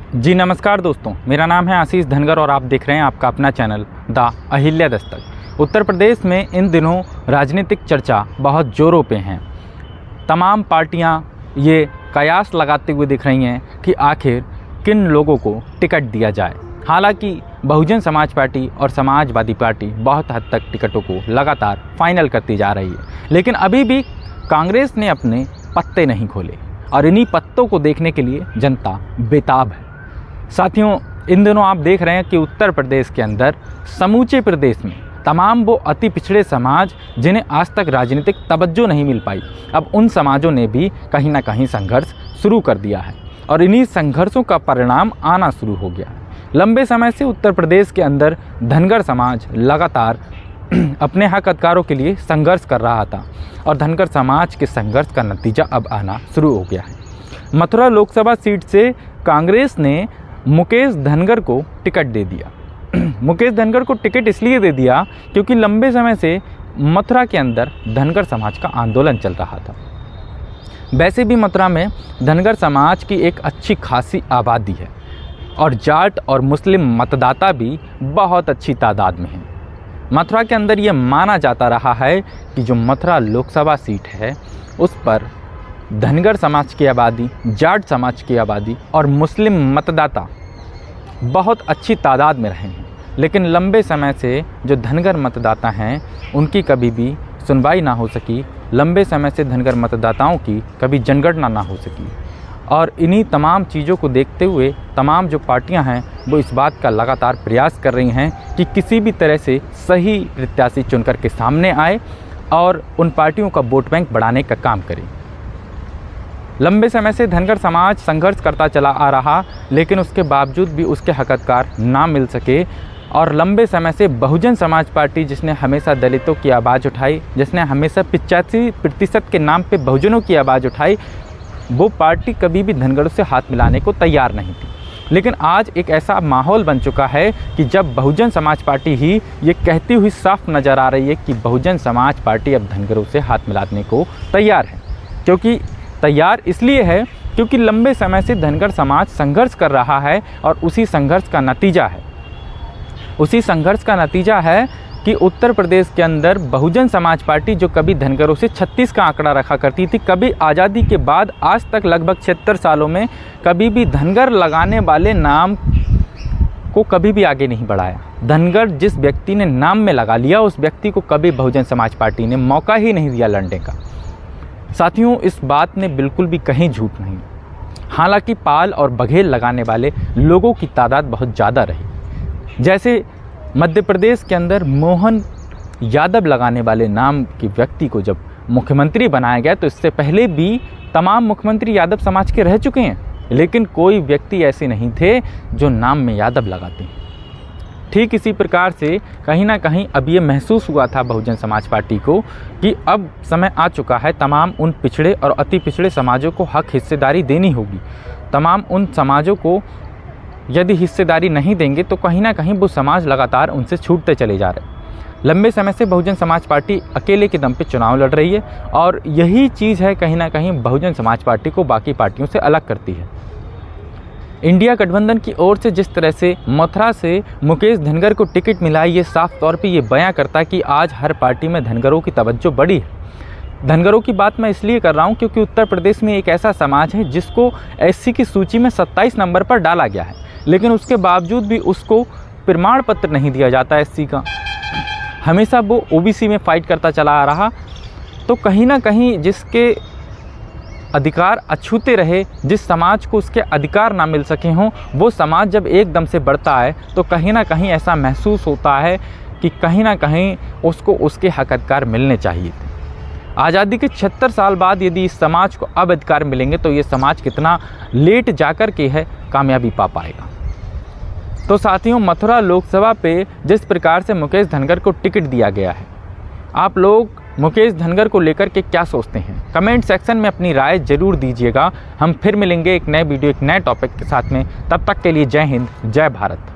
जी नमस्कार दोस्तों, मेरा नाम है आशीष धनगर और आप देख रहे हैं आपका अपना चैनल द अहिल्या दस्तक। उत्तर प्रदेश में इन दिनों राजनीतिक चर्चा बहुत ज़ोरों पे हैं। तमाम पार्टियां ये कयास लगाते हुए दिख रही हैं कि आखिर किन लोगों को टिकट दिया जाए। हालांकि बहुजन समाज पार्टी और समाजवादी पार्टी बहुत हद तक टिकटों को लगातार फाइनल करती जा रही है, लेकिन अभी भी कांग्रेस ने अपने पत्ते नहीं खोले और इन्हीं पत्तों को देखने के लिए जनता बेताब है। साथियों, इन दिनों आप देख रहे हैं कि उत्तर प्रदेश के अंदर समूचे प्रदेश में तमाम वो अति पिछड़े समाज जिन्हें आज तक राजनीतिक तवज्जो नहीं मिल पाई, अब उन समाजों ने भी कहीं ना कहीं संघर्ष शुरू कर दिया है और इन्हीं संघर्षों का परिणाम आना शुरू हो गया है। लंबे समय से उत्तर प्रदेश के अंदर धनगर समाज लगातार अपने हक अधिकारों के लिए संघर्ष कर रहा था और धनगर समाज के संघर्ष का नतीजा अब आना शुरू हो गया है। मथुरा लोकसभा सीट से कांग्रेस ने मुकेश धनगर को टिकट दे दिया। मुकेश धनगर को टिकट इसलिए दे दिया क्योंकि लंबे समय से मथुरा के अंदर धनगर समाज का आंदोलन चल रहा था। वैसे भी मथुरा में धनगर समाज की एक अच्छी खासी आबादी है और जाट और मुस्लिम मतदाता भी बहुत अच्छी तादाद में हैं। मथुरा के अंदर ये माना जाता रहा है कि जो मथुरा लोकसभा सीट है उस पर धनगर समाज की आबादी, जाट समाज की आबादी और मुस्लिम मतदाता बहुत अच्छी तादाद में रहे हैं, लेकिन लंबे समय से जो धनगर मतदाता हैं उनकी कभी भी सुनवाई ना हो सकी। लंबे समय से धनगर मतदाताओं की कभी जनगणना ना हो सकी और इन्हीं तमाम चीज़ों को देखते हुए तमाम जो पार्टियां हैं वो इस बात का लगातार प्रयास कर रही हैं कि किसी भी तरह से सही प्रत्याशी चुनकर के सामने आए और उन पार्टियों का वोट बैंक बढ़ाने का काम करें। लंबे समय से धनगर समाज संघर्ष करता चला आ रहा, लेकिन उसके बावजूद भी उसके हक अधिकार ना मिल सके और लंबे समय से बहुजन समाज पार्टी जिसने हमेशा दलितों की आवाज़ उठाई, जिसने हमेशा 85% के नाम पे बहुजनों की आवाज़ उठाई, वो पार्टी कभी भी धनगरों से हाथ मिलाने को तैयार नहीं थी। लेकिन आज एक ऐसा माहौल बन चुका है कि जब बहुजन समाज पार्टी ही ये कहती हुई साफ नज़र आ रही है कि बहुजन समाज पार्टी अब धनगरों से हाथ मिलाने को तैयार है। क्योंकि तैयार इसलिए है क्योंकि लंबे समय से धनगर समाज संघर्ष कर रहा है और उसी संघर्ष का नतीजा है कि उत्तर प्रदेश के अंदर बहुजन समाज पार्टी जो कभी धनगरों से 36 का आंकड़ा रखा करती थी, कभी आज़ादी के बाद आज तक लगभग 76 सालों में कभी भी धनगर लगाने वाले नाम को कभी भी आगे नहीं बढ़ाया। धनगर जिस व्यक्ति ने नाम में लगा लिया उस व्यक्ति को कभी बहुजन समाज पार्टी ने मौका ही नहीं दिया लड़ने का। साथियों, इस बात में बिल्कुल भी कहीं झूठ नहीं। हालांकि पाल और बघेल लगाने वाले लोगों की तादाद बहुत ज़्यादा रही। जैसे मध्य प्रदेश के अंदर मोहन यादव लगाने वाले नाम के व्यक्ति को जब मुख्यमंत्री बनाया गया तो इससे पहले भी तमाम मुख्यमंत्री यादव समाज के रह चुके हैं, लेकिन कोई व्यक्ति ऐसे नहीं थे जो नाम में यादव लगाते हैं। ठीक इसी प्रकार से कहीं ना कहीं अब ये महसूस हुआ था बहुजन समाज पार्टी को कि अब समय आ चुका है तमाम उन पिछड़े और अति पिछड़े समाजों को हक हिस्सेदारी देनी होगी। तमाम उन समाजों को यदि हिस्सेदारी नहीं देंगे तो कहीं ना कहीं वो समाज लगातार उनसे छूटते चले जा रहे। लंबे समय से बहुजन समाज पार्टी अकेले के दम पे चुनाव लड़ रही है और यही चीज़ है कहीं ना कहीं बहुजन समाज पार्टी को बाकी पार्टियों से अलग करती है। इंडिया गठबंधन की ओर से जिस तरह से मथुरा से मुकेश धनगर को टिकट मिला, ये साफ तौर पे ये बयां करता है कि आज हर पार्टी में धनगरों की तवज्जो बढ़ी है। धनगरों की बात मैं इसलिए कर रहा हूं क्योंकि उत्तर प्रदेश में एक ऐसा समाज है जिसको एससी की सूची में 27 नंबर पर डाला गया है, लेकिन उसके बावजूद भी उसको प्रमाण पत्र नहीं दिया जाता एससी का। हमेशा वो ओबीसी में फाइट करता चला आ रहा। तो कहीं ना कहीं जिसके अधिकार अछूते रहे, जिस समाज को उसके अधिकार ना मिल सके हों, वो समाज जब एकदम से बढ़ता है तो कहीं ना कहीं ऐसा महसूस होता है कि कहीं ना कहीं उसको उसके हक अधिकार मिलने चाहिए थे। आज़ादी के 76 साल बाद यदि इस समाज को अब अधिकार मिलेंगे तो ये समाज कितना लेट जाकर के है कामयाबी पा पाएगा। तो साथियों, मथुरा लोकसभा पे जिस प्रकार से मुकेश धनगर को टिकट दिया गया है, आप लोग मुकेश धनगर को लेकर के क्या सोचते हैं? कमेंट सेक्शन में अपनी राय ज़रूर दीजिएगा। हम फिर मिलेंगे एक नए वीडियो, एक नए टॉपिक के साथ में। तब तक के लिए जय हिंद, जय भारत।